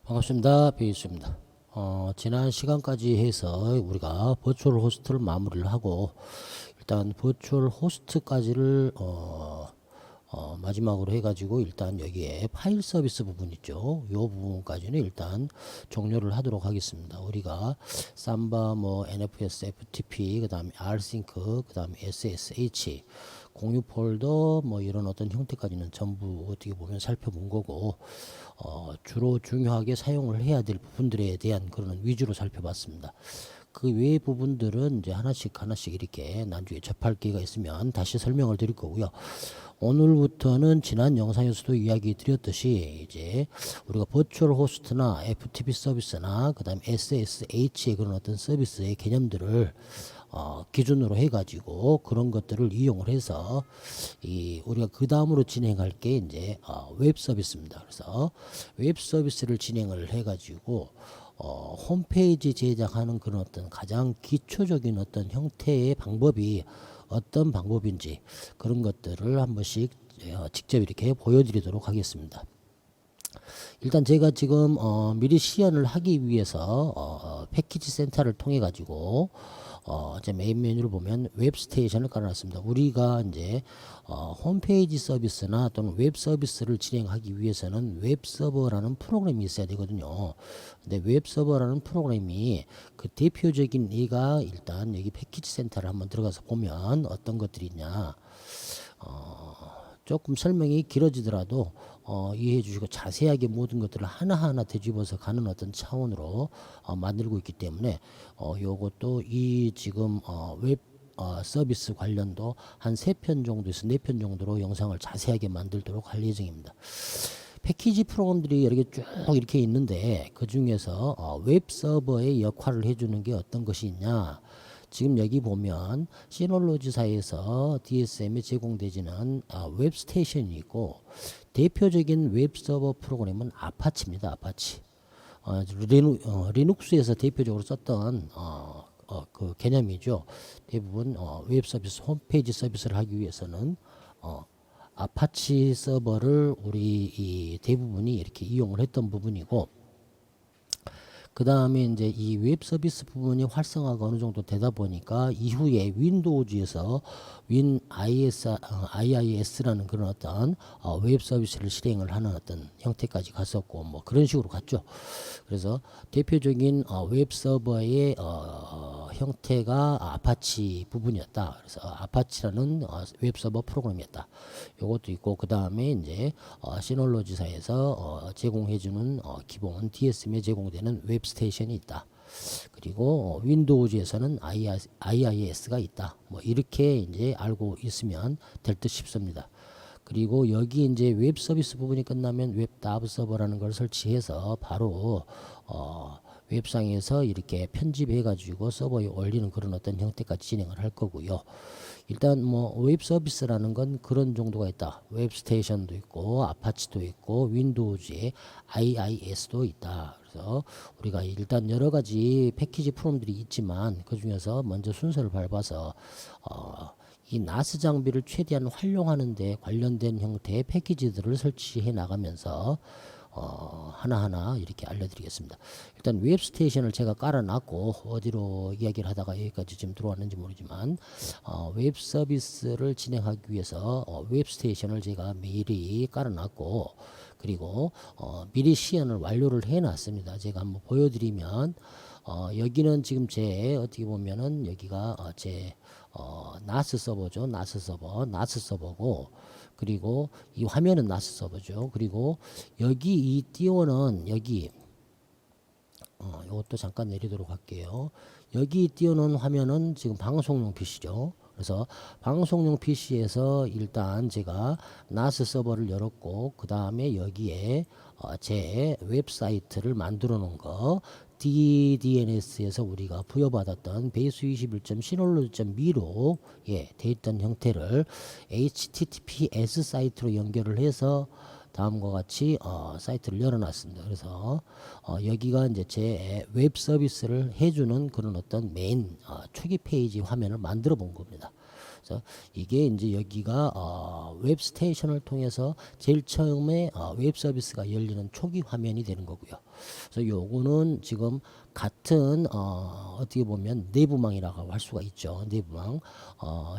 반갑습니다. 베이스입니다. 지난 시간까지 해서 우리가 버추얼 호스트를 마무리를 하고 일단 버추얼 호스트까지를 마지막으로 해가지고 일단 여기에 파일 서비스 부분 있죠. 이 부분까지는 일단 종료를 하도록 하겠습니다. 우리가 삼바, NFS, FTP, 그 다음에 rsync, 그 다음에 SSH, 공유 폴더, 이런 어떤 형태까지는 전부 어떻게 보면 살펴본 거고, 주로 중요하게 사용을 해야 될 부분들에 대한 그런 위주로 살펴봤습니다. 그 외의 부분들은 이제 하나씩 이렇게 나중에 접할 기회가 있으면 다시 설명을 드릴 거고요. 오늘부터는 지난 영상에서도 이야기 드렸듯이 이제 우리가 버추얼 호스트나 FTP 서비스나 그 다음 SSH의 그런 어떤 서비스의 개념들을 기준으로 해가지고 그런 것들을 이용을 해서 우리가 그 다음으로 진행할 게 이제 웹 서비스입니다. 그래서 웹 서비스를 진행을 해가지고 홈페이지 제작하는 그런 어떤 가장 기초적인 어떤 형태의 방법이 어떤 방법인지 그런 것들을 한 번씩 직접 이렇게 보여드리도록 하겠습니다. 일단 제가 지금 미리 시연을 하기 위해서 패키지 센터를 통해 가지고 제 메인 메뉴를 보면 웹스테이션을 깔아놨습니다. 우리가 이제 홈페이지 서비스나 또는 웹 서비스를 진행하기 위해서는 웹서버라는 프로그램이 있어야 되거든요. 근데 웹서버라는 프로그램이 그 대표적인 얘가 일단 여기 패키지 센터를 한번 들어가서 보면 어떤 것들이 있냐. 조금 설명이 길어지더라도 이해해 주시고 자세하게 모든 것들을 하나하나 되짚어서 가는 어떤 차원으로 만들고 있기 때문에 요것도 이 지금 웹 서비스 관련도 한 3편 정도에서 4편 정도로 영상을 자세하게 만들도록 할 예정입니다. 패키지 프로그램들이 여러 개 쭉 이렇게 있는데 그 중에서 웹 서버의 역할을 해주는 게 어떤 것이 있냐. 지금 여기 보면 시놀로지사에서 DSM에 제공되지는 웹스테이션이 있고 대표적인 웹서버 프로그램은 아파치입니다. 아파치. 리눅스에서 대표적으로 썼던 그 개념이죠. 대부분 웹 서비스, 홈페이지 서비스를 하기 위해서는 아파치 서버를 우리 대부분이 이렇게 이용을 했던 부분이고, 그 다음에 이제 이 웹 서비스 부분이 활성화가 어느 정도 되다 보니까 이후에 윈도우즈에서 IIS라는 그런 어떤 웹 서비스를 실행을 하는 어떤 형태까지 갔었고 그런 식으로 갔죠. 그래서 대표적인 웹 서버의 형태가 아파치 부분이었다. 그래서 아파치라는 웹 서버 프로그램이었다. 요것도 있고 그 다음에 이제 시놀로지사에서 제공해주는 기본 DSM에 제공되는 웹스테이션이 있다. 그리고 윈도우즈에서는 IIS가 있다. 이렇게 이제 알고 있으면 될 듯 싶습니다. 그리고 여기 이제 웹 서비스 부분이 끝나면 웹 다브 서버라는 걸 설치해서 바로 웹상에서 이렇게 편집해 가지고 서버에 올리는 그런 어떤 형태까지 진행을 할 거고요. 일단 웹 서비스라는 건 그런 정도가 있다. 웹스테이션도 있고 아파치도 있고 윈도우즈에 IIS도 있다. 그래서 우리가 일단 여러 가지 패키지 프로그램들이 있지만 그 중에서 먼저 순서를 밟아서 이 나스 장비를 최대한 활용하는 데 관련된 형태의 패키지들을 설치해 나가면서 하나하나 이렇게 알려드리겠습니다. 일단 웹스테이션을 제가 깔아놨고 어디로 이야기를 하다가 여기까지 지금 들어왔는지 모르지만 웹 서비스를 진행하기 위해서 웹스테이션을 제가 미리 깔아놨고 그리고 미리 시연을 완료를 해놨습니다. 제가 한번 보여드리면 여기는 지금 제 어떻게 보면은 여기가 제 나스 서버죠. 나스 서버고 그리고 이 화면은 나스 서버죠. 그리고 여기 이 띄워놓은 여기 이것도 잠깐 내리도록 할게요. 여기 띄워놓은 화면은 지금 방송용 PC죠. 그래서 방송용 PC에서 일단 제가 나스 서버를 열었고 그 다음에 여기에 제 웹사이트를 만들어 놓은 거 DDNS에서 우리가 부여받았던 베이스 21점 시놀로드.me로 돼 있던 형태를 HTTPS 사이트로 연결을 해서 다음과 같이 사이트를 열어놨습니다. 그래서 여기가 이제 제 웹 서비스를 해주는 그런 어떤 메인 초기 페이지 화면을 만들어 본 겁니다. 그래서 이게 이제 여기가 웹 스테이션을 통해서 제일 처음에 웹 서비스가 열리는 초기 화면이 되는 거고요. 그래서 요거는 지금 같은 어떻게 보면 내부망이라고 할 수가 있죠. 내부망.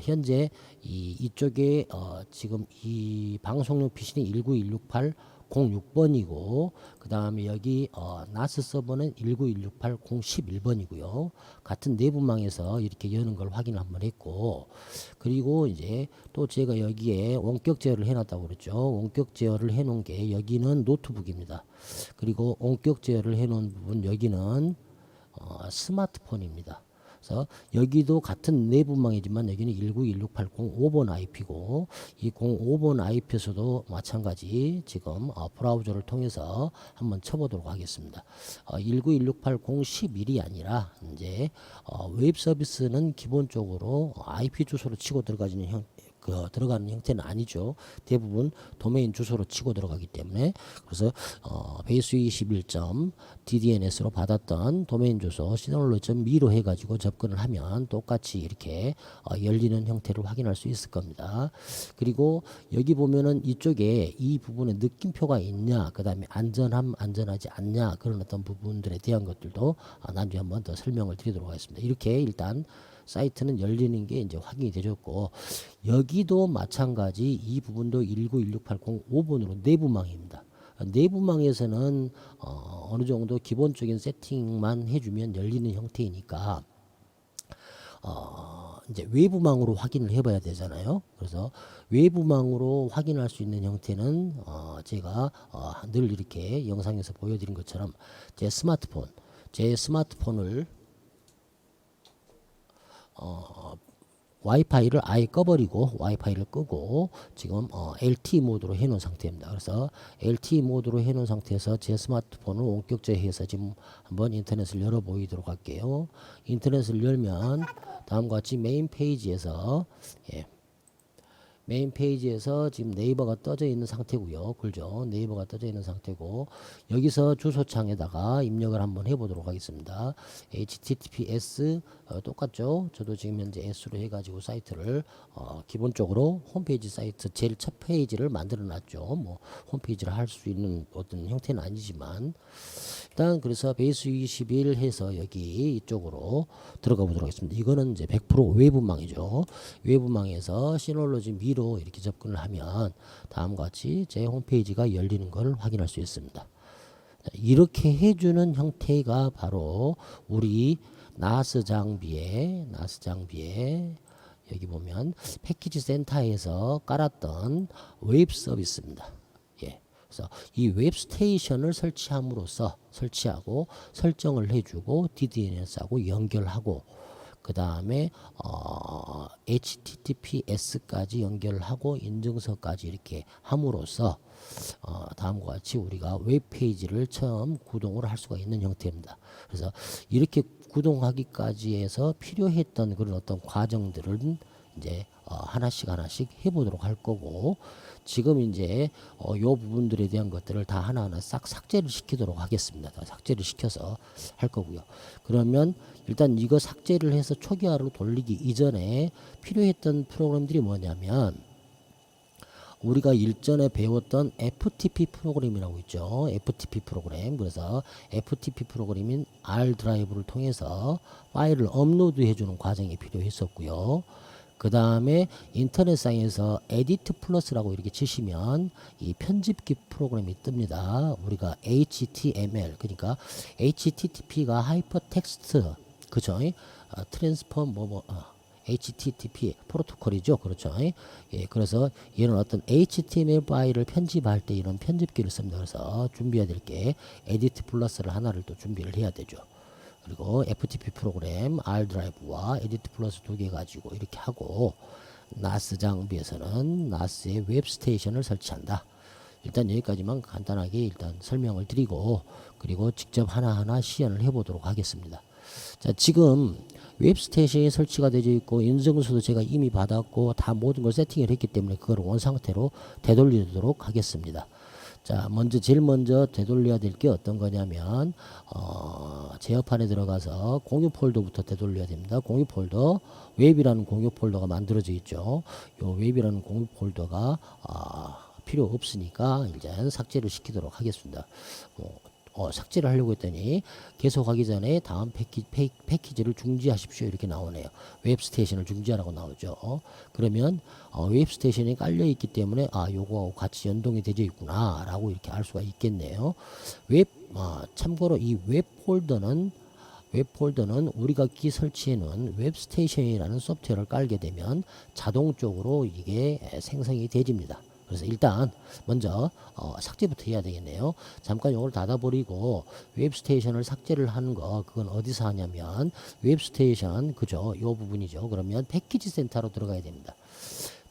현재 이쪽에 지금 이 방송용 PC는 19168 06번이고 그 다음에 여기 나스 서버는 19168 011번이고요. 같은 내부망에서 이렇게 여는 걸 확인을 한번 했고, 그리고 이제 또 제가 여기에 원격 제어를 해놨다고 그랬죠. 원격 제어를 해놓은 게 여기는 노트북입니다. 그리고 원격 제어를 해놓은 부분 여기는 스마트폰입니다. 그래서 여기도 같은 내부망이지만 여기는 1916805번 IP고 이 05번 IP에서도 마찬가지 지금 브라우저를 통해서 한번 쳐보도록 하겠습니다. 1916801이 아니라 이제 웹 서비스는 기본적으로 IP 주소로 치고 들어가는 형태는 아니죠. 대부분 도메인 주소로 치고 들어가기 때문에. 그래서 베이스 21점 DDNS로 받았던 도메인 주소 시놀로드.me로 해가지고 접근을 하면 똑같이 이렇게 열리는 형태를 확인할 수 있을 겁니다. 그리고 여기 보면은 이쪽에 이 부분에 느낌표가 있냐, 그 다음에 안전함 안전하지 않냐, 그런 어떤 부분들에 대한 것들도 나중에 한번 더 설명을 드리도록 하겠습니다. 이렇게 일단 사이트는 열리는 게 이제 확인이 되셨고, 여기도 마찬가지 이 부분도 1916805번으로 내부망입니다. 내부망에서는 어느 정도 기본적인 세팅만 해주면 열리는 형태이니까 이제 외부망으로 확인을 해봐야 되잖아요. 그래서 외부망으로 확인할 수 있는 형태는 제가 늘 이렇게 영상에서 보여드린 것처럼 제 스마트폰을 와이파이를 아예 꺼버리고 와이파이를 끄고 지금 LTE 모드로 해놓은 상태입니다. 그래서 LTE 모드로 해놓은 상태에서 제 스마트폰을 원격 제어해서 지금 한번 인터넷을 열어 보이도록 할게요. 인터넷을 열면 다음과 같이 메인 페이지에서 메인 페이지에서 지금 네이버가 떠져 있는 상태고요. 그죠? 네이버가 떠져 있는 상태고, 여기서 주소창에다가 입력을 한번 해보도록 하겠습니다. HTTPS 똑같죠? 저도 지금 현재 S로 해가지고 사이트를 기본적으로 홈페이지 사이트 제일 첫 페이지를 만들어 놨죠. 뭐 홈페이지를 할 수 있는 어떤 형태는 아니지만 일단 그래서 베이스 21 해서 여기 이쪽으로 들어가 보도록 하겠습니다. 이거는 이제 100% 외부망이죠. 외부망에서 시놀로드.me로 이렇게 접근을 하면 다음과 같이 제 홈페이지가 열리는 걸 확인할 수 있습니다. 이렇게 해주는 형태가 바로 우리 나스 장비에 여기 보면 패키지 센터에서 깔았던 웹 서비스입니다. 그래서 이 웹스테이션을 설치하고 설정을 해주고 DDNS하고 연결하고 그 다음에 HTTPS까지 연결하고 인증서까지 이렇게 함으로써 다음과 같이 우리가 웹페이지를 처음 구동을 할 수가 있는 형태입니다. 그래서 이렇게 구동하기까지 해서 필요했던 그런 어떤 과정들은 이제 하나씩 해보도록 할 거고, 지금 이제 요 부분들에 대한 것들을 다 하나하나 싹 삭제를 시키도록 하겠습니다. 다 삭제를 시켜서 할 거고요. 그러면 일단 이거 삭제를 해서 초기화로 돌리기 이전에 필요했던 프로그램들이 뭐냐면 우리가 일전에 배웠던 FTP 프로그램이라고 있죠. FTP 프로그램. 그래서 FTP 프로그램인 R 드라이브를 통해서 파일을 업로드 해주는 과정이 필요했었고요. 그 다음에 인터넷상에서 에디트 플러스라고 이렇게 치시면 이 편집기 프로그램이 뜹니다. 우리가 HTML, 그러니까 HTTP가 하이퍼텍스트, 그죠? 트랜스폼 HTTP 프로토콜이죠. 그렇죠? 그래서 얘는 어떤 HTML 파일을 편집할 때 이런 편집기를 씁니다. 그래서 준비해야 될 게 에디트 플러스를 하나를 또 준비를 해야 되죠. 그리고 FTP 프로그램 R 드라이브와 에디트 플러스 2개 가지고 이렇게 하고, 나스 장비에서는 나스의 웹스테이션을 설치한다. 일단 여기까지만 간단하게 일단 설명을 드리고 그리고 직접 하나하나 시연을 해보도록 하겠습니다. 자, 지금 웹스테이션이 설치가 되어 있고 인증서도 제가 이미 받았고 다 모든 걸 세팅을 했기 때문에 그걸 원상태로 되돌리도록 하겠습니다. 자, 제일 먼저 되돌려야 될 게 어떤 거냐면 제어판에 들어가서 공유 폴더부터 되돌려야 됩니다. 공유 폴더, 웹이라는 공유 폴더가 만들어져 있죠. 요 웹이라는 공유 폴더가 필요 없으니까 일단 삭제를 시키도록 하겠습니다. 삭제를 하려고 했더니 계속하기 전에 다음 패키지를 중지하십시오 이렇게 나오네요. 웹스테이션을 중지하라고 나오죠. 그러면 웹스테이션이 깔려 있기 때문에 요거하고 같이 연동이 되어 있구나 라고 이렇게 알 수가 있겠네요. 참고로 이 웹폴더는 우리가 설치해 놓은 웹스테이션이라는 소프트웨어를 깔게 되면 자동적으로 이게 생성이 되집니다. 그래서 일단 먼저 삭제부터 해야 되겠네요. 잠깐 이걸 닫아버리고 웹스테이션을 삭제를 하는 거 그건 어디서 하냐면 웹스테이션 그죠? 요 부분이죠. 그러면 패키지 센터로 들어가야 됩니다.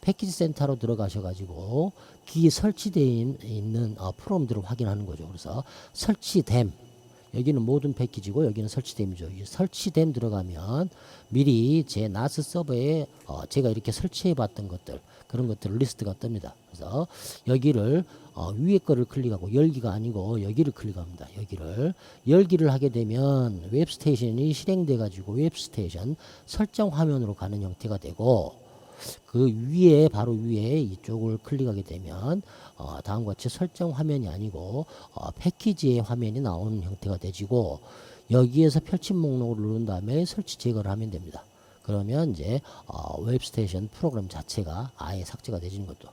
패키지 센터로 들어가셔가지고 기기 설치되어 있는 프롬들을 확인하는 거죠. 그래서 설치됨 여기는 모든 패키지고 여기는 설치됨이죠. 설치됨 들어가면 미리 제 NAS 서버에 제가 이렇게 설치해 봤던 것들 그런 것들 리스트가 뜹니다. 그래서 여기를 위에 거를 클릭하고 열기가 아니고 여기를 클릭합니다. 열기를 하게 되면 웹스테이션이 실행돼 가지고 웹스테이션 설정 화면으로 가는 형태가 되고 그 위에 바로 위에 이쪽을 클릭하게 되면 다음과 같이 설정 화면이 아니고 패키지의 화면이 나오는 형태가 되지고 여기에서 펼침 목록을 누른 다음에 설치 제거를 하면 됩니다. 그러면 이제 웹스테이션 프로그램 자체가 아예 삭제가 되지는 것도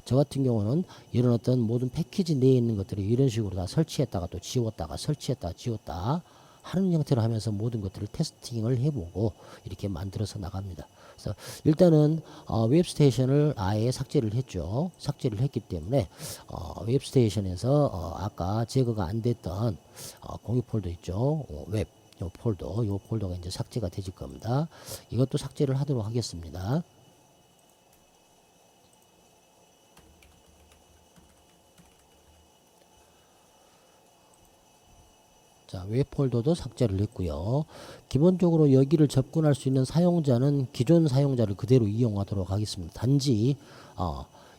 저 같은 경우는 이런 어떤 모든 패키지 내에 있는 것들을 이런 식으로 다 설치했다가 또 지웠다가 설치했다가 지웠다 하는 형태로 하면서 모든 것들을 테스팅을 해보고 이렇게 만들어서 나갑니다. 그래서 일단은 웹스테이션을 아예 삭제를 했죠. 삭제를 했기 때문에 웹스테이션에서 아까 제거가 안 됐던 공유 폴더 있죠. 요 폴더가 이제 삭제가 되질 겁니다. 이것도 삭제를 하도록 하겠습니다. 자, 웹 폴더도 삭제를 했고요. 기본적으로 여기를 접근할 수 있는 사용자는 기존 사용자를 그대로 이용하도록 하겠습니다. 단지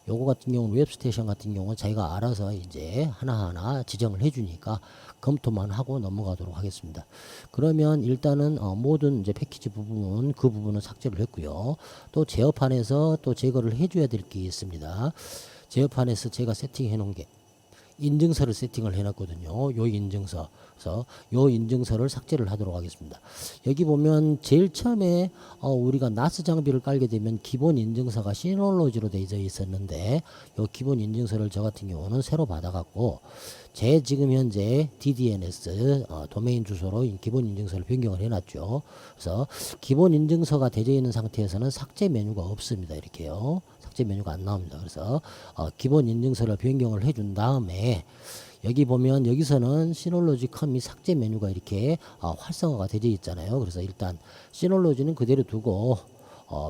요거 같은 경우는 웹스테이션 같은 경우는 자기가 알아서 이제 하나하나 지정을 해주니까 검토만 하고 넘어가도록 하겠습니다. 그러면 일단은 모든 이제 패키지 부분 그 부분은 삭제를 했고요. 또 제어판에서 또 제거를 해줘야 될 게 있습니다. 제어판에서 제가 세팅해 놓은 게 인증서를 세팅을 해놨거든요. 요 인증서. 그래서 요 인증서를 삭제를 하도록 하겠습니다. 여기 보면 제일 처음에 우리가 NAS 장비를 깔게 되면 기본 인증서가 시놀로지로 되어 있었는데 요 기본 인증서를 저 같은 경우는 새로 받아갖고 제 지금 현재 DDNS 도메인 주소로 기본 인증서를 변경을 해놨죠. 그래서 기본 인증서가 되어 있는 상태에서는 삭제 메뉴가 없습니다. 이렇게요. 삭제 메뉴가 안 나옵니다. 그래서 기본 인증서를 변경을 해준 다음에 여기 보면 여기서는 시놀로지컴이 삭제 메뉴가 이렇게 활성화가 되어 있잖아요. 그래서 일단 시놀로지는 그대로 두고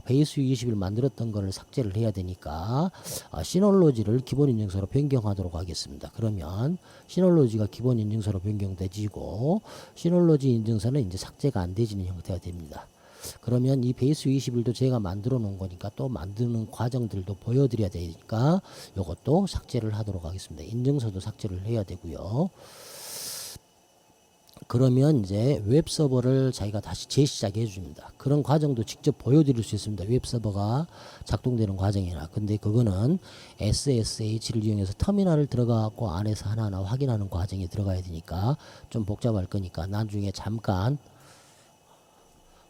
베이스 20을 만들었던 거를 삭제를 해야 되니까 시놀로지를 기본 인증서로 변경하도록 하겠습니다. 그러면 시놀로지가 기본 인증서로 변경되지고 시놀로지 인증서는 이제 삭제가 안 되지는 형태가 됩니다. 그러면 이 베이스 21도 제가 만들어 놓은 거니까 또 만드는 과정들도 보여드려야 되니까 이것도 삭제를 하도록 하겠습니다. 인증서도 삭제를 해야 되고요. 그러면 이제 웹 서버를 자기가 다시 재시작해 줍니다. 그런 과정도 직접 보여드릴 수 있습니다. 웹 서버가 작동되는 과정이나. 근데 그거는 SSH를 이용해서 터미널을 들어가고 안에서 하나하나 확인하는 과정이 들어가야 되니까 좀 복잡할 거니까 나중에 잠깐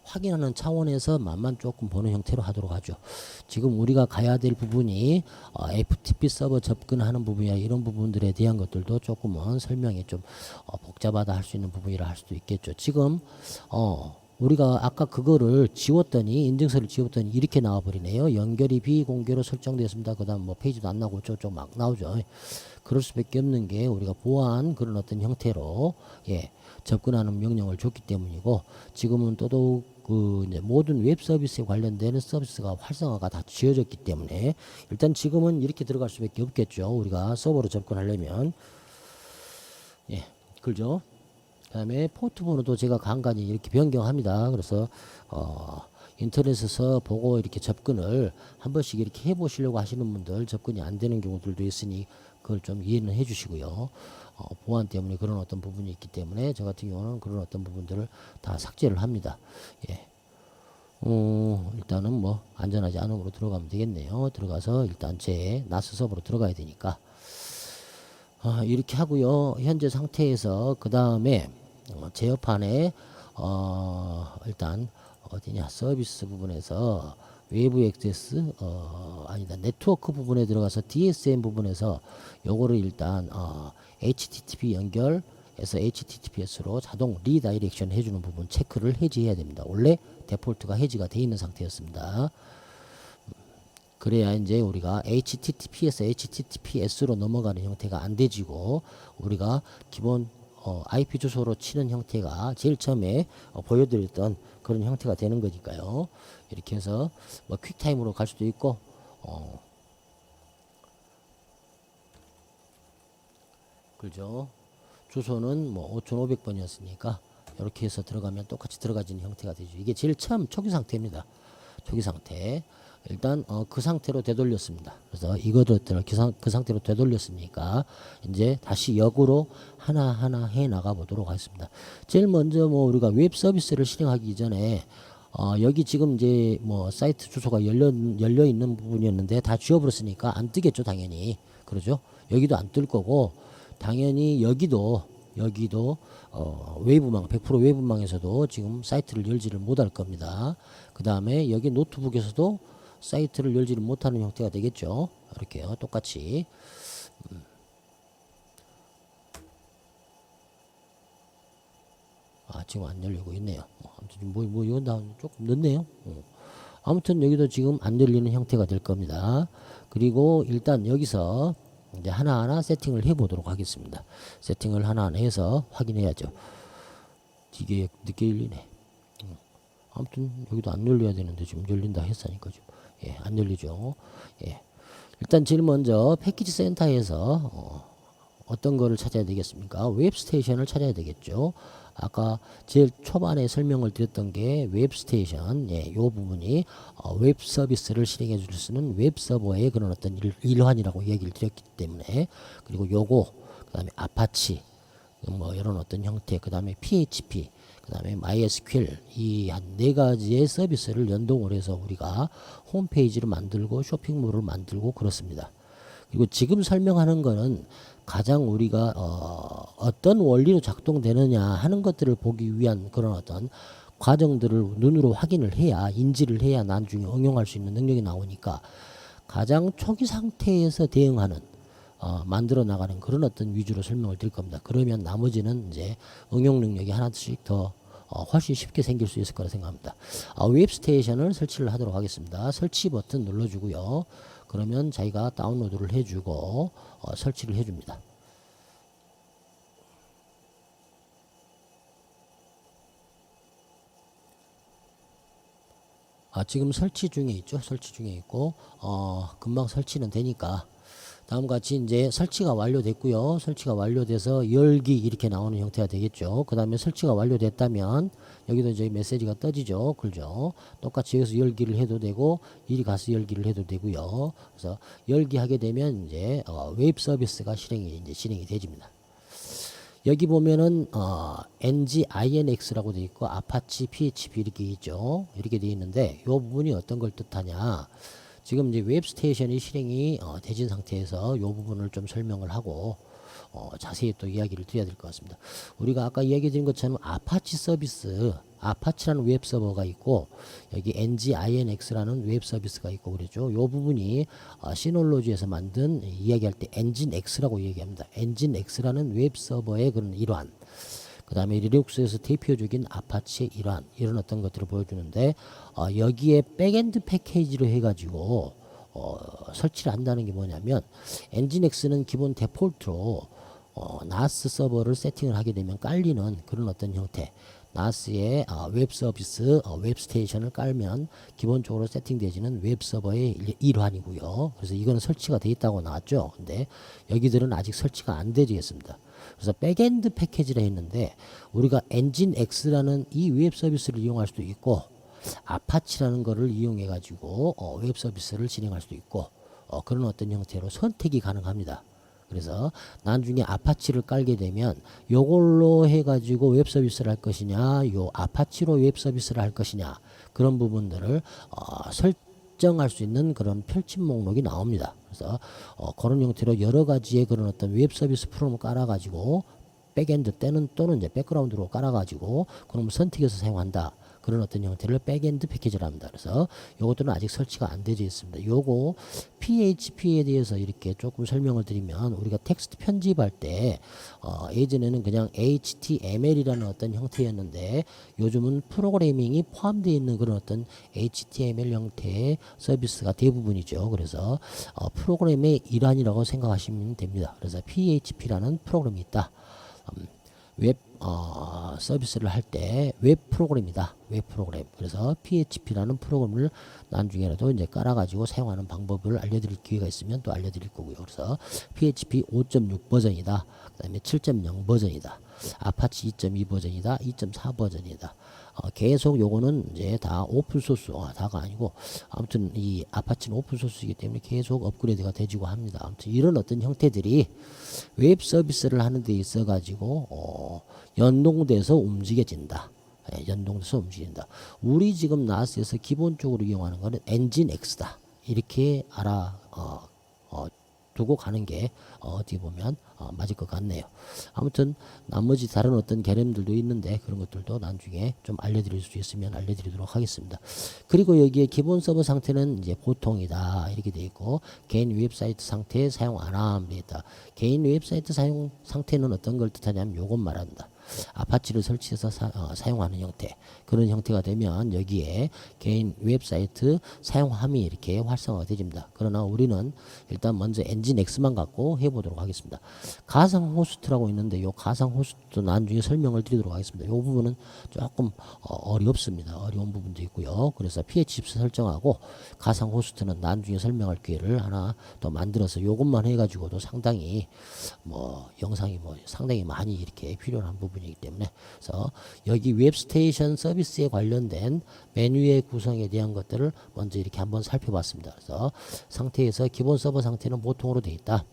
확인하는 차원에서 맛만 조금 보는 형태로 하도록 하죠. 지금 우리가 가야 될 부분이 FTP 서버 접근하는 부분이나 이런 부분들에 대한 것들도 조금은 설명이 좀 복잡하다 할 수 있는 부분이라 할 수도 있겠죠. 지금 우리가 아까 그거를 지웠더니 인증서를 지웠더니 이렇게 나와버리네요. 연결이 비공개로 설정되었습니다. 그 다음 뭐 페이지도 안 나오고 저쪽 막 나오죠. 그럴 수밖에 없는 게 우리가 보안 그런 어떤 형태로 접근하는 명령을 줬기 때문이고 지금은 더더욱 그 이제 모든 웹 서비스에 관련되는 서비스가 활성화가 다 지어졌기 때문에 일단 지금은 이렇게 들어갈 수밖에 없겠죠. 우리가 서버로 접근하려면 예, 그죠? 그다음에 포트 번호도 제가 간간히 이렇게 변경합니다. 그래서 인터넷에서 보고 이렇게 접근을 한 번씩 이렇게 해보시려고 하시는 분들 접근이 안 되는 경우들도 있으니 그걸 좀 이해는 해주시고요. 보안 때문에 그런 어떤 부분이 있기 때문에 저 같은 경우는 그런 어떤 부분들을 다 삭제를 합니다. 예. 일단은 뭐 안전하지 않음으로 들어가면 되겠네요. 들어가서 일단 제 나스 서버로 들어가야 되니까 이렇게 하고요. 현재 상태에서 그 다음에 제어판에 일단 어디냐 서비스 부분에서 외부 액세스 아니다 네트워크 부분에 들어가서 DSM 부분에서 요거를 일단 HTTP 연결해서 HTTPS로 자동 리다이렉션 해주는 부분 체크를 해지해야 됩니다. 원래 데폴트가 해지가 돼 있는 상태였습니다. 그래야 이제 우리가 HTTP에서 HTTPS로 넘어가는 형태가 안 되지고 우리가 기본 IP 주소로 치는 형태가 제일 처음에 보여드렸던 그런 형태가 되는 거니까요. 이렇게 해서 뭐 퀵타임으로 갈 수도 있고 그죠? 주소는 뭐 5500번이었으니까 이렇게 해서 들어가면 똑같이 들어가지는 형태가 되죠. 이게 제일 처음 초기 상태입니다. 초기 상태. 일단 그 상태로 되돌렸습니다. 그래서 이거를 그 상태로 되돌렸으니까 이제 다시 역으로 하나하나 해 나가 보도록 하겠습니다. 제일 먼저 뭐 우리가 웹 서비스를 실행하기 전에 여기 지금 이제 뭐 사이트 주소가 열려 있는 부분이었는데 다 지워버렸으니까 안 뜨겠죠, 당연히. 그러죠? 여기도 안 뜰 거고 당연히 여기도 외부망 100% 외부망에서도 지금 사이트를 열지를 못할 겁니다. 그 다음에 여기 노트북에서도 사이트를 열지를 못하는 형태가 되겠죠. 이렇게요. 똑같이. 지금 안 열리고 있네요. 아무튼 뭐 이건 다 조금 늦네요. 아무튼 여기도 지금 안 열리는 형태가 될 겁니다. 그리고 일단 여기서 이제 하나하나 세팅을 해 보도록 하겠습니다. 세팅을 하나하나 해서 확인해야죠. 이게 늦게 열리네. 아무튼 여기도 안 열려야 되는데 지금 열린다 했으니까 좀 안 열리죠. 일단 제일 먼저 패키지 센터에서 어떤 거를 찾아야 되겠습니까? 웹스테이션을 찾아야 되겠죠. 아까 제일 초반에 설명을 드렸던 게 웹스테이션, 요 부분이 웹 서비스를 실행해 줄 수 있는 웹 서버의 그런 어떤 일환이라고 얘기를 드렸기 때문에 그리고 요거 그다음에 아파치 뭐 이런 어떤 형태 그다음에 PHP 그다음에 MySQL 이 한 네 가지의 서비스를 연동을 해서 우리가 홈페이지를 만들고 쇼핑몰을 만들고 그렇습니다. 그리고 지금 설명하는 거는 가장 우리가 어떤 원리로 작동되느냐 하는 것들을 보기 위한 그런 어떤 과정들을 눈으로 확인을 해야 인지를 해야 나중에 응용할 수 있는 능력이 나오니까 가장 초기 상태에서 대응하는 만들어 나가는 그런 어떤 위주로 설명을 드릴 겁니다. 그러면 나머지는 이제 응용 능력이 하나씩 더 훨씬 쉽게 생길 수 있을 거라 생각합니다. 웹스테이션을 설치를 하도록 하겠습니다. 설치 버튼 눌러주고요. 그러면 자기가 다운로드를 해주고 설치를 해줍니다. 지금 설치 중에 있죠. 설치 중에 있고 금방 설치는 되니까 다음과 같이 이제 설치가 완료됐고요. 설치가 완료돼서 열기 이렇게 나오는 형태가 되겠죠. 그 다음에 설치가 완료됐다면 여기도 이제 메시지가 떠지죠. 그죠? 똑같이 여기서 열기를 해도 되고 이리 가서 열기를 해도 되고요. 그래서 열기 하게 되면 이제 웹 서비스가 실행이 되집니다. 여기 보면은 ng inx라고 되어 있고 아파치 php 이렇게 있죠. 이렇게 되어 있는데 이 부분이 어떤 걸 뜻하냐? 지금 이제 웹스테이션이 실행이 되진 상태에서 이 부분을 좀 설명을 하고 자세히 또 이야기를 드려야 될 것 같습니다. 우리가 아까 이야기 드린 것처럼 아파치 서비스, 아파치라는 웹 서버가 있고 여기 nginx라는 웹 서비스가 있고 그랬죠. 이 부분이 시놀로지에서 만든 이야기할 때 엔진X라고 얘기합니다. 엔진X라는 웹 서버의 그런 일환. 그 다음에 리눅스에서 대표적인 아파치의 일환 이런 어떤 것들을 보여주는데 여기에 백엔드 패키지로 해가지고 설치를 한다는 게 뭐냐면 엔진X는 기본 데폴트로 나스 서버를 세팅을 하게 되면 깔리는 그런 어떤 형태 나스의 웹 서비스 웹 스테이션을 깔면 기본적으로 세팅되어지는 웹 서버의 일환이고요. 그래서 이거는 설치가 되어 있다고 나왔죠. 근데 여기들은 아직 설치가 안 되어 있습니다. 그래서 백엔드 패키지라 했는데 우리가 엔진X라는 이 웹 서비스를 이용할 수도 있고 아파치라는 거를 이용해 가지고 웹 서비스를 진행할 수도 있고 그런 어떤 형태로 선택이 가능합니다. 그래서 나중에 아파치를 깔게 되면 요걸로 해가지고 웹 서비스를 할 것이냐, 요 아파치로 웹 서비스를 할 것이냐, 그런 부분들을 설정할 수 있는 그런 펼침 목록이 나옵니다. 그래서 그런 형태로 여러 가지의 그런 어떤 웹 서비스 프로그램을 깔아가지고 백엔드 때는 또는 이제 백그라운드로 깔아가지고 그놈을 선택해서 사용한다. 그런 어떤 형태를 백엔드 패키지를 합니다. 그래서 요것들은 아직 설치가 안 되어 있습니다. 요거 PHP에 대해서 이렇게 조금 설명을 드리면 우리가 텍스트 편집할 때 예전에는 그냥 HTML이라는 어떤 형태였는데 요즘은 프로그래밍이 포함되어 있는 그런 어떤 HTML 형태의 서비스가 대부분이죠. 그래서 프로그램의 일환이라고 생각하시면 됩니다. 그래서 PHP라는 프로그램이 있다. 웹 서비스를 할 때 웹 프로그램이다. 웹 프로그램. 그래서 PHP라는 프로그램을 나중에라도 이제 깔아가지고 사용하는 방법을 알려드릴 기회가 있으면 또 알려드릴 거고요. 그래서 PHP 5.6 버전이다. 그 다음에 7.0 버전이다. 아파치 2.2 버전이다. 2.4 버전이다. 계속 요거는 이제 다 오픈소스, 다가 아니고 아무튼 이 아파치는 오픈소스이기 때문에 계속 업그레이드가 되지고 합니다. 아무튼 이런 어떤 형태들이 웹 서비스를 하는 데 있어 가지고 연동돼서 움직여진다. 연동돼서 움직인다. 우리 지금 나스에서 기본적으로 이용하는 거는 엔진X다. 이렇게 두고 가는 게 어떻게 보면 맞을 것 같네요. 아무튼 나머지 다른 어떤 개념들도 있는데 그런 것들도 나중에 좀 알려드릴 수 있으면 알려드리도록 하겠습니다. 그리고 여기에 기본 서버 상태는 이제 보통이다 이렇게 되어 있고 개인 웹사이트 상태 사용 안 함 되어 있다. 개인 웹사이트 사용 상태는 어떤 걸 뜻하냐면 요것 말한다. 아파치를 설치해서 사용하는 형태 그런 형태가 되면 여기에 개인 웹사이트 사용함이 이렇게 활성화가 되집니다. 그러나 우리는 일단 먼저 엔진X만 갖고 해보도록 하겠습니다. 가상 호스트라고 있는데 이 가상 호스트 나중에 설명을 드리도록 하겠습니다. 이 부분은 조금 어렵습니다. 어려운 부분도 있고요. 그래서 PHP 설정하고 가상 호스트는 나중에 설명할 기회를 하나 더 만들어서 이것만 해가지고도 상당히 영상이 상당히 많이 이렇게 필요한 부분이기 때문에 그래서 여기 웹스테이션 서비스에 관련된 메뉴의 구성에 대한 것들을 먼저 이렇게 한번 살펴봤습니다. 그래서 상태에서 기본 서버 상태는 보통으로 되어 있다.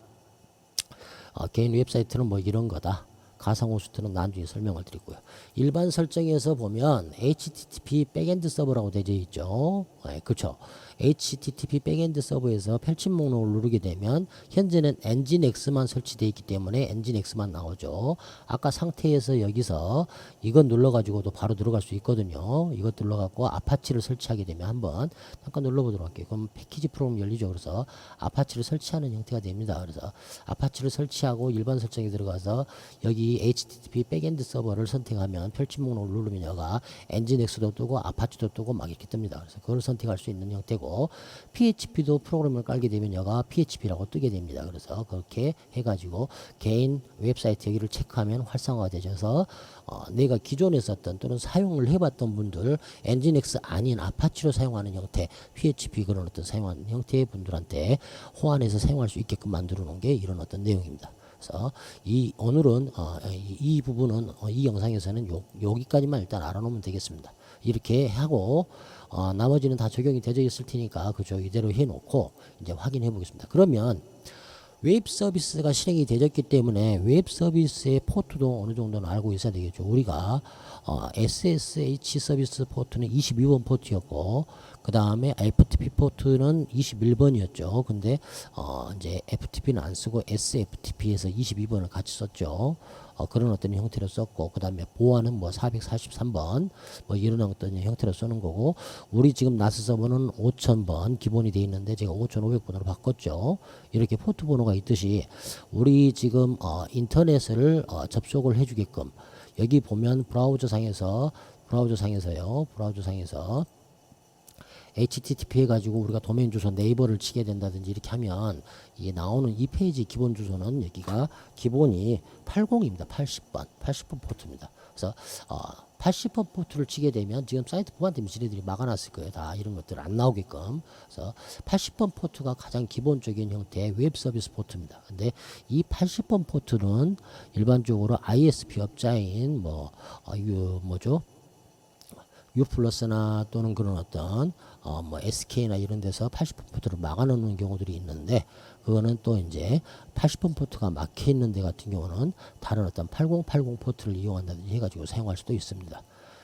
개인 웹사이트는 이런 거다. 가상 호스트는 나중에 설명을 드리고요. 일반 설정에서 보면 HTTP 백엔드 서버라고 되어 있죠. 그렇죠. HTTP 백엔드 서버에서 펼침 목록을 누르게 되면 현재는 엔진X만 설치되어 있기 때문에 엔진X만 나오죠. 아까 상태에서 여기서 이건 눌러가지고도 바로 들어갈 수 있거든요. 이것 눌러갖고 아파치를 설치하게 되면 한번 잠깐 눌러보도록 할게요. 그럼 패키지 프로그램 열리죠. 그래서 아파치를 설치하는 형태가 됩니다. 그래서 아파치를 설치하고 일반 설정에 들어가서 여기 HTTP 백엔드 서버를 선택하면 펼침 목록을 누르면 여가 엔진X도 뜨고 아파치도 뜨고 막 이렇게 뜹니다. 그래서 그걸 선택할 수 있는 형태고 PHP도 프로그램을 깔게 되면 여가 PHP라고 뜨게 됩니다. 그래서 그렇게 해가지고 개인 웹사이트 여기를 체크하면 활성화가 되셔서 내가 기존에 썼던 또는 사용을 해봤던 분들 엔진X 아닌 아파치로 사용하는 형태 PHP 그런 어떤 사용하는 형태의 분들한테 호환해서 사용할 수 있게끔 만들어 놓은 게 이런 어떤 내용입니다. 그래서 오늘은 이 부분은 이 영상에서는 여기까지만 일단 알아놓으면 되겠습니다. 이렇게 하고 나머지는 다 적용이 되어 있을 테니까 그저 이대로 해놓고 이제 확인해 보겠습니다. 그러면 웹 서비스가 실행이 되었기 때문에 웹 서비스의 포트도 어느 정도는 알고 있어야 되겠죠. 우리가 SSH 서비스 포트는 22번 포트였고 그 다음에 FTP 포트는 21번이었죠. 근데 이제 FTP는 안 쓰고 SFTP에서 22번을 같이 썼죠. 그런 어떤 형태로 썼고 그 다음에 보안은 443번 이런 어떤 형태로 쓰는 거고 우리 지금 나스 서버는 5000번 기본이 되어 있는데 제가 5500번으로 바꿨죠. 이렇게 포트 번호가 있듯이 우리 지금 인터넷을 접속을 해주게끔 여기 보면 브라우저상에서 HTTP 해가지고 우리가 도메인 주소 네이버를 치게 된다든지 이렇게 하면 이게 나오는 이 페이지 기본 주소는 여기가 기본이 80입니다. 80번 포트입니다. 그래서 80번 포트를 치게 되면 지금 사이트 보안 때문에 지네들이 막아놨을 거예요. 다 이런 것들 안 나오게끔. 그래서 80번 포트가 가장 기본적인 형태의 웹 서비스 포트입니다. 근데 이 80번 포트는 일반적으로 ISP 업자인 U 플러스나 또는 그런 어떤 SK나 이런 데서 80번 포트를 막아놓는 경우들이 있는데, 그거는 또 이제 80번 포트가 막혀 있는 데 같은 경우는 다른 어떤 8080 포트를 이용한다든지 해가지고 사용할 수도 있습니다.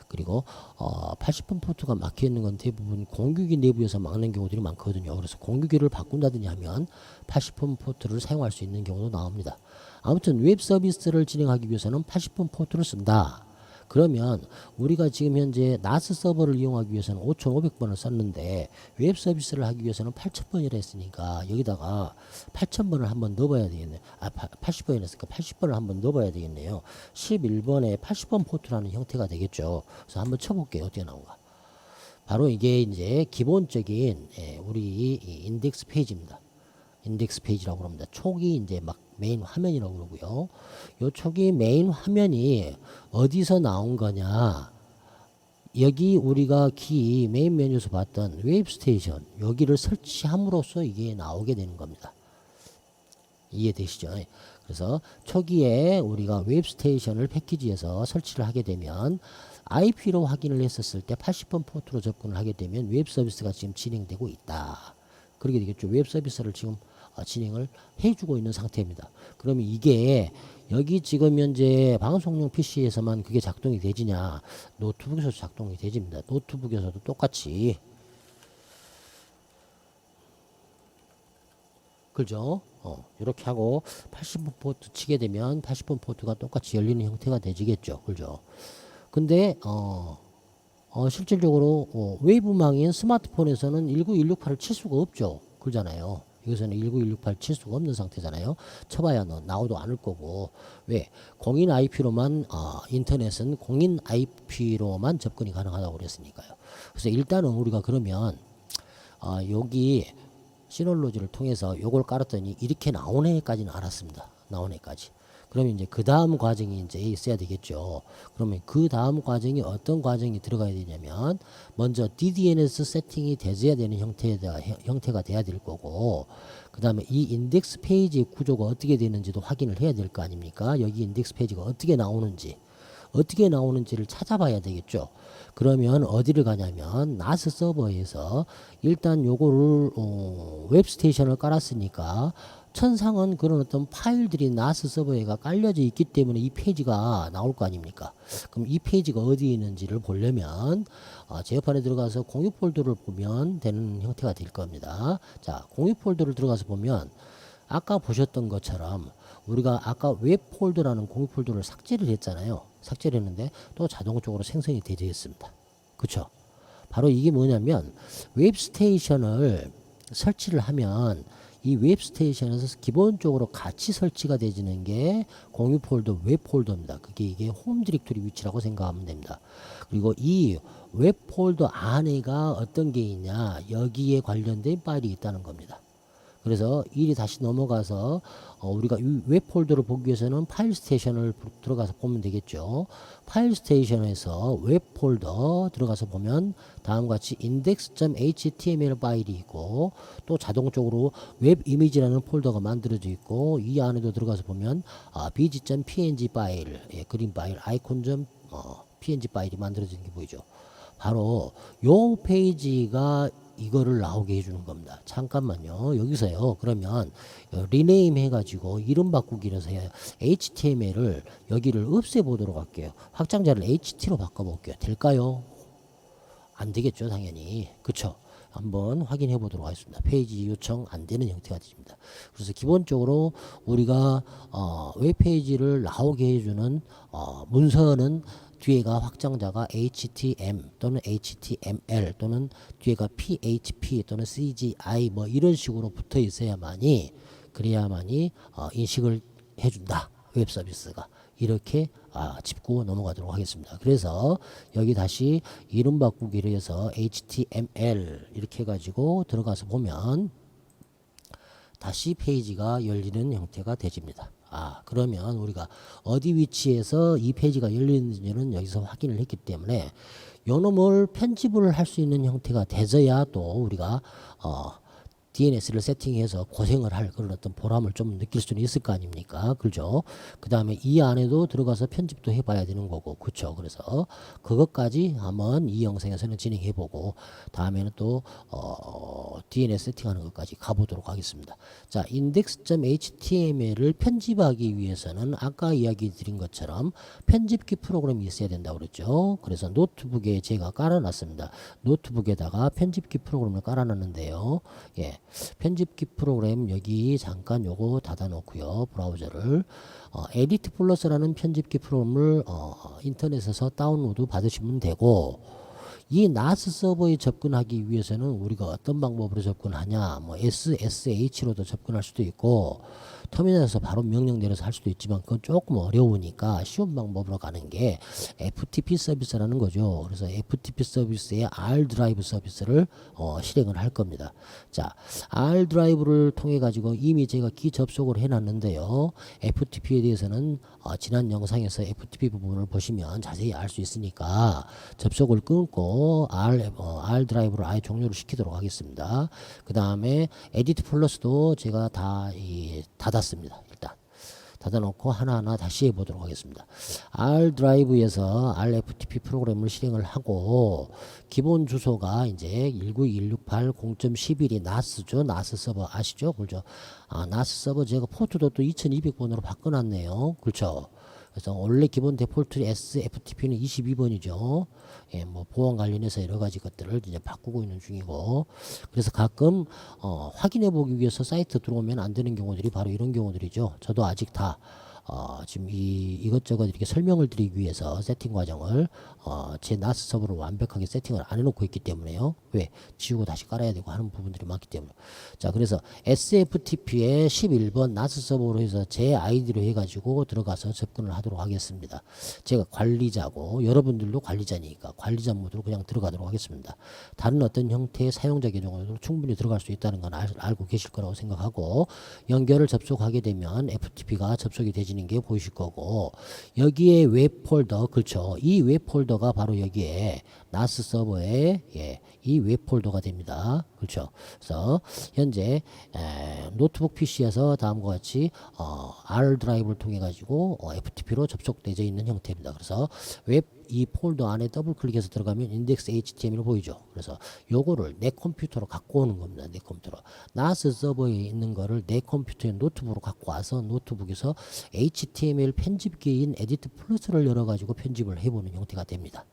그리고 80번 포트가 막혀 있는 건 대부분 공유기 내부에서 막는 경우들이 많거든요. 그래서 공유기를 바꾼다든지 하면 80번 포트를 사용할 수 있는 경우도 나옵니다. 아무튼 웹 서비스를 진행하기 위해서는 80번 포트를 쓴다. 그러면 우리가 지금 현재 나스 서버를 이용하기 위해서는 5,500번을 썼는데 웹 서비스를 하기 위해서는 8,000번이라 했으니까 여기다가 8,000번을 한번 넣어봐야 되겠네요. 80번이라 했으니까 80번을 한번 넣어봐야 되겠네요. 11번에 80번 포트라는 형태가 되겠죠. 그래서 한번 쳐볼게요. 어떻게 나온가. 바로 이게 이제 기본적인 우리 인덱스 페이지입니다. 인덱스 페이지라고 합니다. 초기 이제 막 메인 화면이라고 그러고요. 요 초기 메인 화면이 어디서 나온 거냐? 여기 우리가 메인 메뉴에서 봤던 웹스테이션 여기를 설치함으로써 이게 나오게 되는 겁니다. 이해되시죠? 그래서 초기에 우리가 웹스테이션을 패키지에서 설치를 하게 되면 IP로 확인을 했었을 때 80번 포트로 접근을 하게 되면 웹 서비스가 지금 진행되고 있다. 그렇게 되겠죠. 웹 서비스를 지금 진행을 해주고 있는 상태입니다. 그러면 이게 여기 지금 현재 방송용 PC에서만 그게 작동이 되지냐? 노트북에서도 작동이 되집니다. 노트북에서도 똑같이. 그죠? 이렇게 하고 80번 포트 치게 되면 80번 포트가 똑같이 열리는 형태가 되지겠죠. 그죠? 근데 실질적으로 웨이브망인 스마트폰에서는 19168을 칠 수가 없죠. 그러잖아요. 여기서는 19168 칠 수가 없는 상태잖아요. 쳐봐야 나오도 않을 거고. 왜? 공인 IP로만 인터넷은 공인 IP로만 접근이 가능하다고 그랬으니까요. 그래서 일단은 우리가 그러면 여기 시놀로지를 통해서 요걸 깔았더니 이렇게 나오네까지는 알았습니다. 나오네까지. 그러면 이제 그 다음 과정이 이제 있어야 되겠죠. 그러면 그 다음 과정이 어떤 과정이 들어가야 되냐면 먼저 DDNS 세팅이 되어야 되는 형태가 돼야 될 거고, 그 다음에 이 인덱스 페이지의 구조가 어떻게 되는지도 확인을 해야 될 거 아닙니까? 여기 인덱스 페이지가 어떻게 나오는지를 찾아봐야 되겠죠. 그러면 어디를 가냐면 나스 서버에서 일단 요거를 웹스테이션을 깔았으니까 천상은 그런 어떤 파일들이 나스 서버에가 깔려져 있기 때문에 이 페이지가 나올 거 아닙니까? 그럼 이 페이지가 어디에 있는지를 보려면 제어판에 들어가서 공유 폴더를 보면 되는 형태가 될 겁니다. 자, 공유 폴더를 들어가서 보면 아까 보셨던 것처럼 우리가 아까 웹 폴더라는 공유 폴더를 삭제를 했잖아요. 삭제를 했는데 또 자동적으로 생성이 되어 있습니다. 그쵸? 바로 이게 뭐냐면 웹스테이션을 설치를 하면 이 웹스테이션에서 기본적으로 같이 설치가 되지는 게 공유 폴더, 웹 폴더입니다. 이게 홈 디렉토리 위치라고 생각하면 됩니다. 그리고 이 웹 폴더 안에가 어떤 게 있냐, 여기에 관련된 파일이 있다는 겁니다. 그래서 일이 다시 넘어가서 우리가 이 웹 폴더를 보기 위해서는 파일 스테이션을 들어가서 보면 되겠죠. 파일 스테이션에서 웹 폴더 들어가서 보면 다음과 같이 index.html 파일이 있고 또 자동적으로 웹 이미지라는 폴더가 만들어져 있고, 이 안에도 들어가서 보면 bg.png 파일, 그림 파일, icon.png 파일이 만들어진 게 보이죠. 바로 요 페이지가 이거를 나오게 해주는 겁니다. 잠깐만요. 여기서요. 그러면 리네임 해가지고 이름 바꾸기를 해서 HTML을 여기를 없애보도록 할게요. 확장자를 HT로 바꿔볼게요. 될까요? 안 되겠죠. 당연히. 그쵸? 한번 확인해 보도록 하겠습니다. 페이지 요청 안 되는 형태가 됩니다. 그래서 기본적으로 우리가 웹페이지를 나오게 해주는 문서는 뒤에가 확장자가 HTM 또는 HTML 또는 뒤에가 PHP 또는 CGI 뭐 이런 식으로 붙어 있어야만이, 그래야만이 인식을 해준다. 웹 서비스가. 이렇게 짚고 넘어가도록 하겠습니다. 그래서 여기 다시 이름 바꾸기를 해서 HTML 이렇게 해가지고 들어가서 보면 다시 페이지가 열리는 형태가 되집니다. 그러면 우리가 어디 위치에서 이 페이지가 열리는지는 여기서 확인을 했기 때문에 요 놈을 편집을 할 수 있는 형태가 되어야 또 우리가 DNS를 세팅해서 고생을 할 그런 어떤 보람을 좀 느낄 수는 있을 거 아닙니까? 그죠? 그 다음에 이 안에도 들어가서 편집도 해봐야 되는 거고, 그쵸? 그래서 그것까지 한번 이 영상에서는 진행해보고, 다음에는 또, DNS 세팅하는 것까지 가보도록 하겠습니다. 자, index.html을 편집하기 위해서는 아까 이야기 드린 것처럼 편집기 프로그램이 있어야 된다고 그랬죠? 그래서 노트북에 제가 깔아놨습니다. 노트북에다가 편집기 프로그램을 깔아놨는데요. 예. 편집기 프로그램 여기 잠깐 요거 닫아 놓고요. 브라우저를 에디트 플러스라는 편집기 프로그램을 인터넷에서 다운로드 받으시면 되고, 이 나스 서버에 접근하기 위해서는 우리가 어떤 방법으로 접근하냐, 뭐 SSH로도 접근할 수도 있고 터미널에서 바로 명령 내려서 할 수도 있지만 그건 조금 어려우니까 쉬운 방법으로 가는 게 FTP 서비스라는 거죠. 그래서 FTP 서비스의 R 드라이브 서비스를 실행을 할 겁니다. 자, R 드라이브를 통해 가지고 이미 제가 기 접속을 해놨는데요. FTP에 대해서는 지난 영상에서 FTP 부분을 보시면 자세히 알 수 있으니까 접속을 끊고 R 드라이브를 아예 종료를 시키도록 하겠습니다. 그 다음에 에디트 플러스도 제가 다 닫았습니다. 일단 닫아놓고 하나하나 다시 해보도록 하겠습니다. R 드라이브에서 RFTP 프로그램을 실행을 하고 기본 주소가 이제 192.168.0.11이 나스죠. 나스 서버 아시죠? 그렇죠? 나스 서버 제가 포트도 또 2200번으로 바꿔놨네요. 그렇죠? 그래서 원래 기본 데폴트 SFTP는 22번이죠. 예, 뭐 보안 관련해서 여러 가지 것들을 이제 바꾸고 있는 중이고, 그래서 가끔 확인해 보기 위해서 사이트 들어오면 안 되는 경우들이 바로 이런 경우들이죠. 저도 아직 다 지금 이것저것 이렇게 설명을 드리기 위해서 세팅 과정을 제 나스 서버로 완벽하게 세팅을 안 해놓고 있기 때문에요. 왜? 지우고 다시 깔아야 되고 하는 부분들이 많기 때문에. 자, 그래서 SFTP의 11번 나스 서버로 해서 제 아이디로 해가지고 들어가서 접근을 하도록 하겠습니다. 제가 관리자고 여러분들도 관리자니까 관리자 모드로 그냥 들어가도록 하겠습니다. 다른 어떤 형태의 사용자 계정으로도 충분히 들어갈 수 있다는 건 알고 계실 거라고 생각하고, 연결을 접속하게 되면 FTP가 접속이 되지는 게 보이실 거고, 여기에 웹 폴더, 그렇죠? 이 웹 폴더가 바로 여기에 나스 서버에 이 웹 폴더가 됩니다. 그렇죠? 그래서 현재 노트북 PC에서 다음과 같이 R 드라이브를 통해 가지고 FTP로 접속되어 있는 형태입니다. 그래서 웹 이 폴더 안에 더블 클릭해서 들어가면 인덱스 HTML 보이죠. 그래서 요거를 내 컴퓨터로 갖고 오는 겁니다. 내 컴퓨터로. 나스 서버에 있는 거를 내 컴퓨터에 노트북으로 갖고 와서 노트북에서 HTML 편집기인 에디트 플러스를 열어 가지고 편집을 해보는 형태가 됩니다.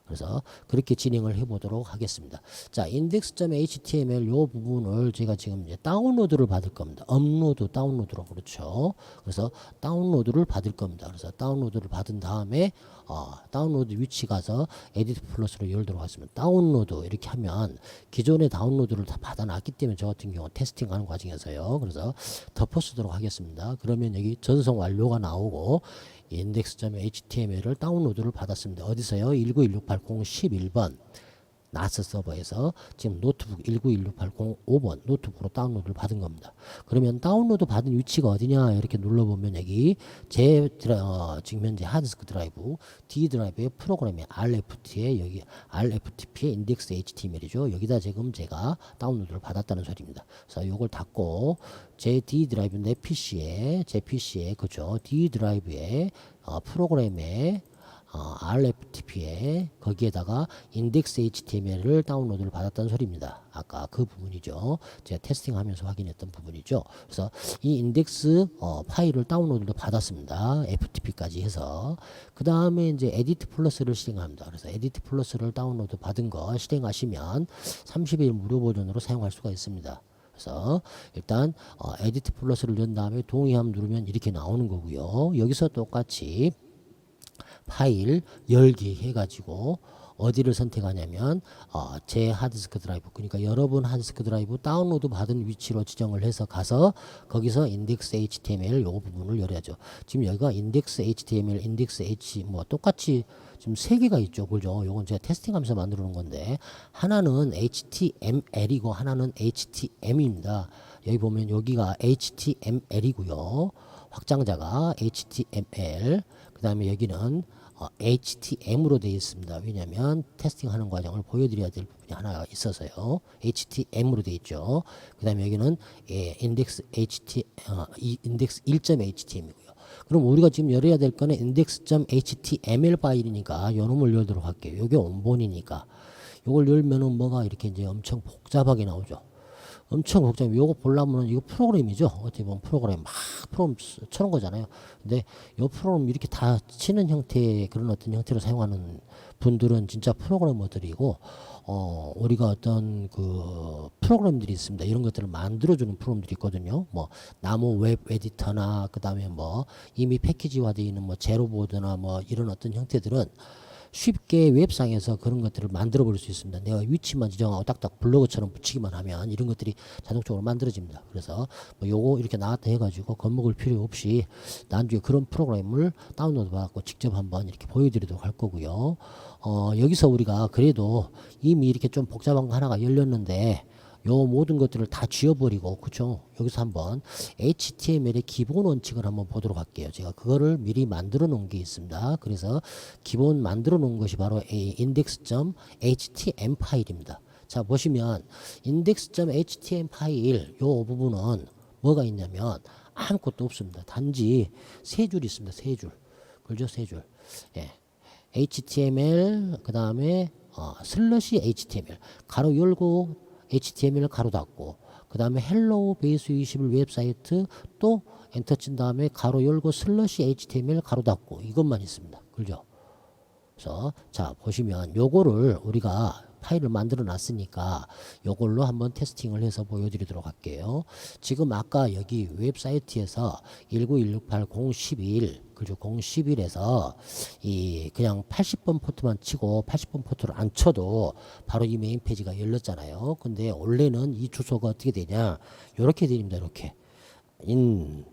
그래서 그렇게 진행을 해보도록 하겠습니다. 자, index.html 요 부분을 제가 지금 이제 다운로드를 받을 겁니다. 업로드, 다운로드로 그렇죠. 그래서 다운로드를 받을 겁니다. 그래서 다운로드를 받은 다음에 다운로드 위치 가서 에디트 플러스로 열도록 하겠습니다. 다운로드 이렇게 하면 기존의 다운로드를 다 받아놨기 때문에 저 같은 경우 테스팅하는 과정에서요. 그래서 덮어 쓰도록 하겠습니다. 그러면 여기 전송 완료가 나오고 index.html을 다운로드를 받았습니다. 어디서요? 19168.011번 나스 서버에서 지금 노트북 19168.05번 노트북으로 다운로드를 받은 겁니다. 그러면 다운로드 받은 위치가 어디냐 이렇게 눌러보면 여기 제 지금 현재 하드디스크 드라이브 D 드라이브의 프로그램의 RFT에 여기 RFTP의 인덱스 HTML이죠. 여기다 지금 제가 다운로드를 받았다는 소리입니다. 그래서 이걸 닫고 제 D 드라이브 내 PC에 제 PC에 그죠 D 드라이브에 프로그램에 RFTP에 거기에다가 인덱스 HTML을 다운로드를 받았다는 소리입니다. 아까 그 부분이죠. 제가 테스팅하면서 확인했던 부분이죠. 그래서 이 인덱스 파일을 다운로드를 받았습니다. FTP까지 해서 그 다음에 이제 에디트 플러스를 실행합니다. 그래서 에디트 플러스를 다운로드 받은 거 실행하시면 30일 무료 버전으로 사용할 수가 있습니다. 그래서 일단 에디트 플러스를 연 다음에 동의함 누르면 이렇게 나오는 거고요. 여기서 똑같이 파일 열기 해가지고 어디를 선택하냐면 제 하드디스크 드라이브, 그러니까 여러분 하드디스크 드라이브 다운로드 받은 위치로 지정을 해서 가서 거기서 인덱스 HTML 요 부분을 열어야죠. 지금 여기가 인덱스 HTML, 인덱스 H 뭐 똑같이 지금 3개가 있죠. 그죠? 요건 제가 테스팅하면서 만들어 놓은 건데 하나는 HTML이고 하나는 HTM입니다. 여기 보면 여기가 HTML이고요. 확장자가 HTML, 그 다음에 여기는 HTM으로 되어 있습니다. 왜냐하면 테스팅하는 과정을 보여드려야 될 부분이 하나 있어서요. HTM으로 되어 있죠. 그 다음에 여기는 인덱스 인덱스 1.htm이고요. 그럼 우리가 지금 열어야 될 거는 index.html 파일이니까 요 놈을 열도록 할게요. 요게 원본이니까 요걸 열면은 뭐가 이렇게 이제 엄청 복잡하게 나오죠. 엄청 복잡해. 요거 보려면은 이거 프로그램이죠. 어떻게 보면 프로그램 막 프로그램 쳐놓은 거잖아요. 근데 요 프로그램 이렇게 다 치는 형태의 그런 어떤 형태로 사용하는 분들은 진짜 프로그래머들이고, 우리가 어떤 그 프로그램들이 있습니다. 이런 것들을 만들어주는 프로그램들이 있거든요. 뭐 나무 웹 에디터나 그 다음에 뭐 이미 패키지화되어 있는 뭐 제로보드나 뭐 이런 어떤 형태들은 쉽게 웹상에서 그런 것들을 만들어 볼 수 있습니다. 내가 위치만 지정하고 딱딱 블로그처럼 붙이기만 하면 이런 것들이 자동적으로 만들어집니다. 그래서 뭐 요거 이렇게 나왔다 해가지고 겁먹을 필요 없이 나중에 그런 프로그램을 다운로드 받고 직접 한번 이렇게 보여드리도록 할 거고요. 여기서 우리가 그래도 이미 이렇게 좀 복잡한 거 하나가 열렸는데 요 모든 것들을 다 지워버리고, 그쵸? 여기서 한번 HTML의 기본 원칙을 한번 보도록 할게요. 제가 그거를 미리 만들어 놓은 게 있습니다. 그래서 기본 만들어 놓은 것이 바로 index.htm 파일입니다. 자, 보시면 index.htm 파일 요 부분은 뭐가 있냐면 아무것도 없습니다. 단지 세 줄 있습니다. 세 줄. 그죠? 세 줄. 예. HTML, 그 다음에 슬러시 HTML 가로 열고 HTML을 가로 닫고, 그 다음에 헬로우 베이스 21 웹사이트 또 엔터 친 다음에 가로 열고 슬러시 HTML 가로 닫고, 이것만 있습니다. 그죠? 그래서 자, 보시면 요거를 우리가 파일을 만들어 놨으니까 요걸로 한번 테스팅을 해서 보여드리도록 할게요. 지금 아까 여기 웹사이트에서 19168-011 그죠? 011에서 이 그냥 80번 포트만 치고 80번 포트를 안 쳐도 바로 이 메인 페이지가 열렸잖아요. 근데 원래는 이 주소가 어떻게 되냐? 요렇게 됩니다. 이렇게 index.html.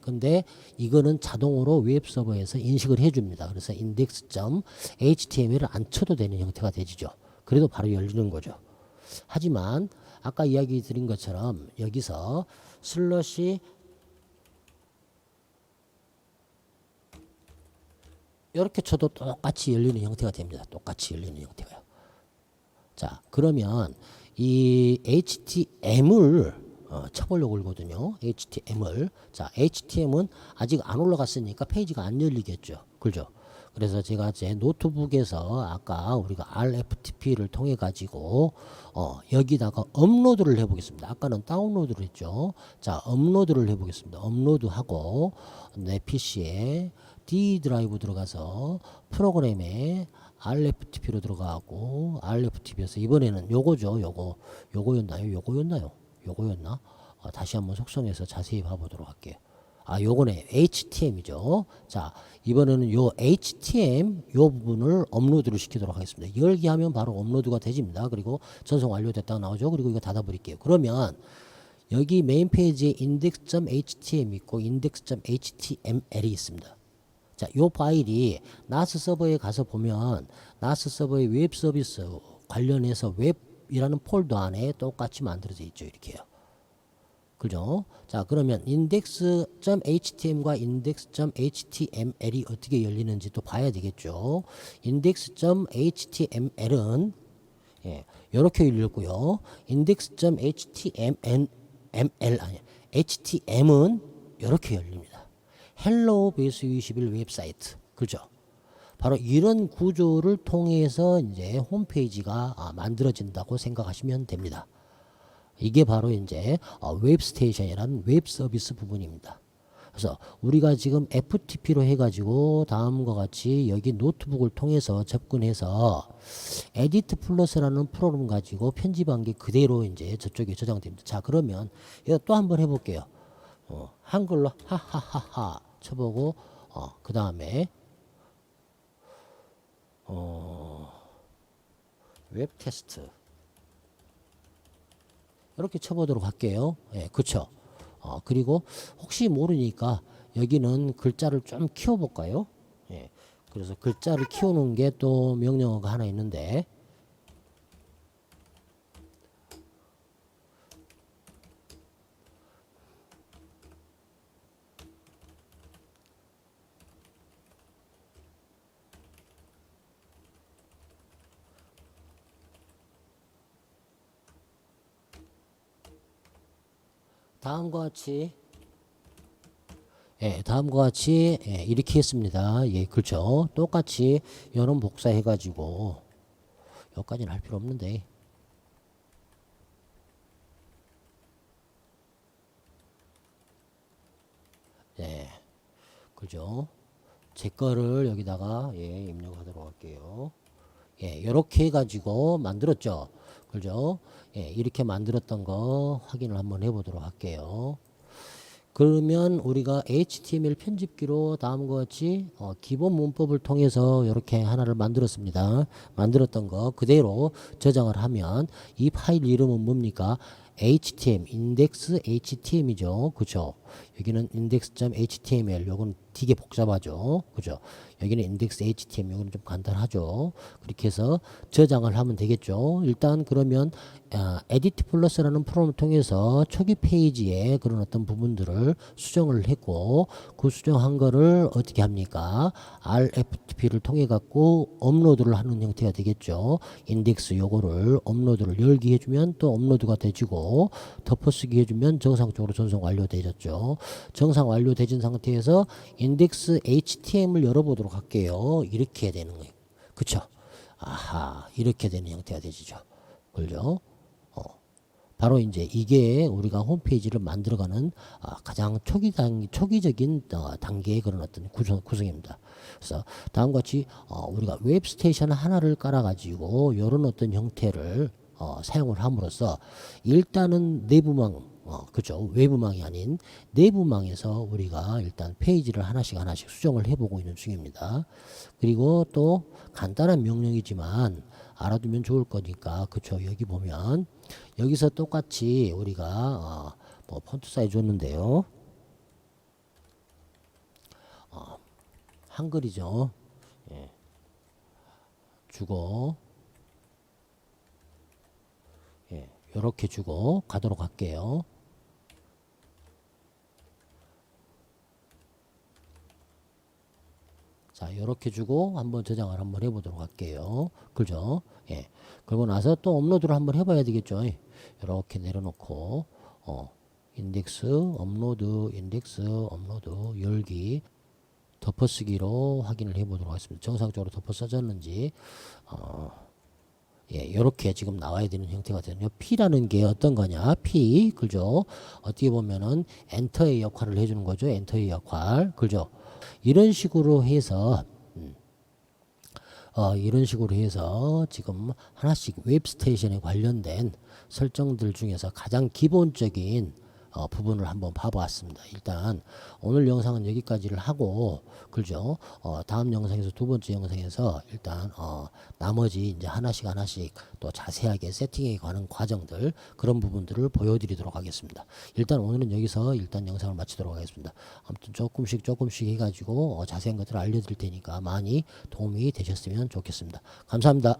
근데 이거는 자동으로 웹 서버에서 인식을 해줍니다. 그래서 index.html을 안 쳐도 되는 형태가 되죠. 그래도 바로 열리는 거죠. 하지만 아까 이야기 드린 것처럼 여기서 슬러시 이렇게 쳐도 똑같이 열리는 형태가 됩니다. 똑같이 열리는 형태가요. 자, 그러면 이 HTM을 쳐보려고 그러거든요. HTM을. 자, HTM은 아직 안 올라갔으니까 페이지가 안 열리겠죠. 그죠? 그래서 제가 제 노트북에서 아까 우리가 RFTP를 통해 가지고 여기다가 업로드를 해보겠습니다. 아까는 다운로드를 했죠. 자, 업로드를 해보겠습니다. 업로드하고 내 PC에 D 드라이브 들어가서 프로그램에 RFTP로 들어가고, RFTP에서 이번에는 요거죠. 요거였나? 다시 한번 속성해서 자세히 봐보도록 할게요. 요거네. HTM이죠. 자, 이번에는 요 HTM 요 부분을 업로드를 시키도록 하겠습니다. 열기 하면 바로 업로드가 되집니다. 그리고 전송 완료됐다고 나오죠. 그리고 이거 닫아버릴게요. 그러면 여기 메인 페이지에 index.htm 있고 index.html이 있습니다. 자, 요 파일이 나스 서버에 가서 보면 나스 서버의 웹 서비스 관련해서 웹이라는 폴더 안에 똑같이 만들어져 있죠. 이렇게요. 그죠? 자, 그러면 index.htm과 index.html이 어떻게 열리는지 또 봐야 되겠죠. index.html은 이렇게 열렸고요. index.html htm은 이렇게 열립니다. 헬로우 베이스 21 웹사이트. 그죠? 바로 이런 구조를 통해서 이제 홈페이지가 만들어진다고 생각하시면 됩니다. 이게 바로 이제 웹스테이션이라는 웹 서비스 부분입니다. 그래서 우리가 지금 FTP로 해가지고 다음과 같이 여기 노트북을 통해서 접근해서 에디트 플러스라는 프로그램 가지고 편집한 게 그대로 이제 저쪽에 저장됩니다. 자, 그러면 이거 또 한번 해볼게요. 한글로 하하하하 쳐보고 그 다음에 웹 테스트 이렇게 쳐보도록 할게요. 예, 그쵸? 그리고 혹시 모르니까 여기는 글자를 좀 키워볼까요? 예, 그래서 글자를 키우는 게 또 명령어가 하나 있는데, 다음과 같이 다음과 같이 이렇게 했습니다. 예, 그렇죠. 똑같이 연원 복사해 가지고 여기까지는 할 필요 없는데 그죠? 제 거를 여기다가 입력하도록 할게요. 이렇게 해가지고 만들었죠. 그죠? 이렇게 만들었던 거 확인을 한번 해보도록 할게요. 그러면 우리가 HTML 편집기로 다음과 같이 기본 문법을 통해서 이렇게 하나를 만들었습니다. 만들었던 거 그대로 저장을 하면 이 파일 이름은 뭡니까? HTML, index HTML이죠. 그죠? 여기는 index.html, 요건 되게 복잡하죠. 그죠? 여기는 index HTML, 요거는 좀 간단하죠. 그렇게 해서 저장을 하면 되겠죠. 일단 그러면 에디트 플러스라는 프로그램을 통해서 초기 페이지에 그런 어떤 부분들을 수정을 했고 그 수정한 거를 어떻게 합니까? RFTP를 통해 갖고 업로드를 하는 형태가 되겠죠. 인덱스 요거를 업로드를 열기 해주면 또 업로드가 되지고 덮어쓰기 해주면 정상적으로 전송 완료되졌죠. 정상 완료되진 상태에서 인덱스 HTML 열어보도록 할게요. 이렇게 되는 거예요. 그쵸? 아하, 이렇게 되는 형태가 되죠. 그죠? 바로 이제 이게 우리가 홈페이지를 만들어가는 가장 초기적인 단계의 그런 어떤 구성입니다. 그래서 다음과 같이 우리가 웹스테이션 하나를 깔아가지고 이런 어떤 형태를 사용을 함으로써 일단은 내부망 그죠. 외부망이 아닌 내부망에서 우리가 일단 페이지를 하나씩 수정을 해보고 있는 중입니다. 그리고 또 간단한 명령이지만 알아두면 좋을 거니까 그쵸. 여기 보면 여기서 똑같이 우리가 뭐 폰트 사이즈 줬는데요. 한글이죠. 주고 이렇게 주고 가도록 할게요. 자, 이렇게 주고 한번 저장을 한번 해보도록 할게요. 그죠? 그러고 나서 또 업로드를 한번 해봐야 되겠죠. 이렇게 내려놓고 인덱스 업로드 열기 덮어쓰기로 확인을 해보도록 하겠습니다. 정상적으로 덮어 써졌는지 이렇게 지금 나와야 되는 형태가 되거든요. P라는 게 어떤 거냐? P, 그죠? 어떻게 보면은 엔터의 역할을 해주는 거죠. 엔터의 역할, 그죠? 이런 식으로 해서 지금 하나씩 웹스테이션에 관련된 설정들 중에서 가장 기본적인 부분을 한번 봐보았습니다. 일단 오늘 영상은 여기까지를 하고 그죠? 다음 영상에서 두 번째 영상에서 일단 나머지 이제 하나씩 또 자세하게 세팅에 관한 과정들 그런 부분들을 보여드리도록 하겠습니다. 일단 오늘은 여기서 일단 영상을 마치도록 하겠습니다. 아무튼 조금씩 해가지고 자세한 것들을 알려드릴 테니까 많이 도움이 되셨으면 좋겠습니다. 감사합니다.